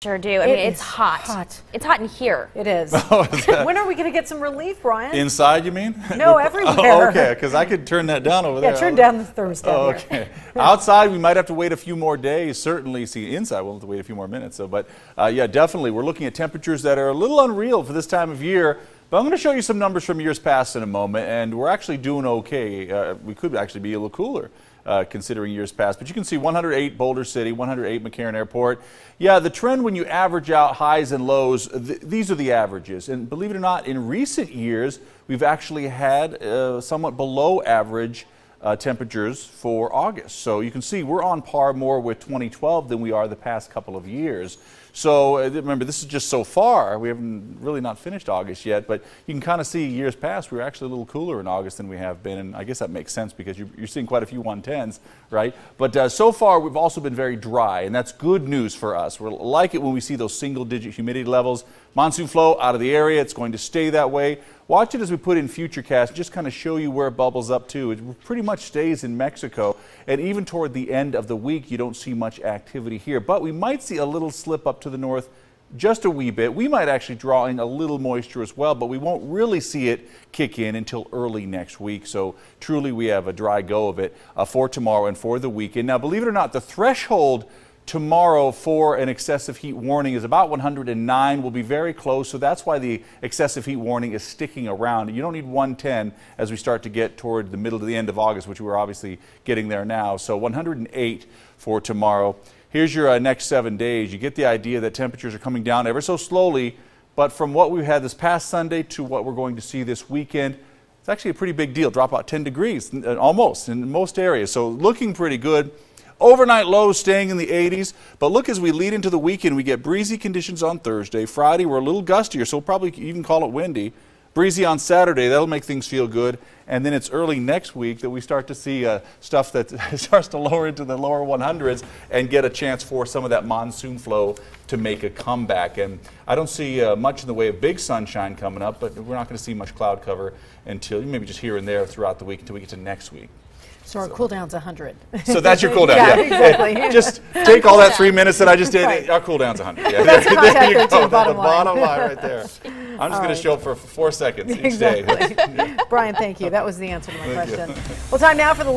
Sure do. I mean, it's hot. It's hot in here. It is. When are we going to get some relief, Brian? Inside, you mean? No, everywhere. Oh, okay, because I could turn that down over there. Yeah, turn down the thermostat. Oh, okay. Outside, we might have to wait a few more days. Certainly, see, inside, we'll have to wait a few more minutes. So, but yeah, definitely, we're looking at temperatures that are a little unreal for this time of year. But I'm going to show you some numbers from years past in a moment, and we're actually doing okay. We could actually be a little cooler. Considering years past. But you can see 108 Boulder City, 108 McCarran Airport. Yeah, the trend when you average out highs and lows, these are the averages. And believe it or not, in recent years, we've actually had somewhat below average temperatures for August. So you can see we're on par more with 2012 than we are the past couple of years. So remember, this is just so far. We haven't really not finished August yet, but you can kind of see years past we were actually a little cooler in August than we have been, and I guess that makes sense because you're seeing quite a few 110s, right? But so far we've also been very dry, and that's good news for us. We like it when we see those single-digit humidity levels. Monsoon flow out of the area, it's going to stay that way. Watch it as we put in Futurecast, just kind of show you where it bubbles up to. It pretty much stays in Mexico, and even toward the end of the week, you don't see much activity here. But we might see a little slip up to the north, just a wee bit. We might actually draw in a little moisture as well, but we won't really see it kick in until early next week. So truly, we have a dry go of it for tomorrow and for the weekend. Now, believe it or not, the threshold tomorrow for an excessive heat warning is about 109. We'll be very close, so that's why the excessive heat warning is sticking around. You don't need 110 as we start to get toward the middle to the end of August, which we're obviously getting there now. So 108 for tomorrow. Here's your next 7 days. You get the idea that temperatures are coming down ever so slowly, but from what we had this past Sunday to what we're going to see this weekend, it's actually a pretty big deal. Drop about 10 degrees almost in most areas, so looking pretty good. Overnight lows staying in the 80s, but look, as we lead into the weekend, we get breezy conditions on Thursday. Friday, we're a little gustier, so we'll probably even call it windy. Breezy on Saturday, that'll make things feel good. And then it's early next week that we start to see stuff that starts to lower into the lower 100s and get a chance for some of that monsoon flow to make a comeback. And I don't see much in the way of big sunshine coming up, but we're not going to see much cloud cover until maybe just here and there throughout the week until we get to next week. So our cool down's 100. So that's your cool down. Yeah, exactly. Just take all that 3 minutes that I just did. Right. Our cool down's 100. Yeah. That's there you go. Bottom line right there. I'm just going to show up for 4 seconds each day. Brian, thank you. That was the answer to my question. Well, time now for the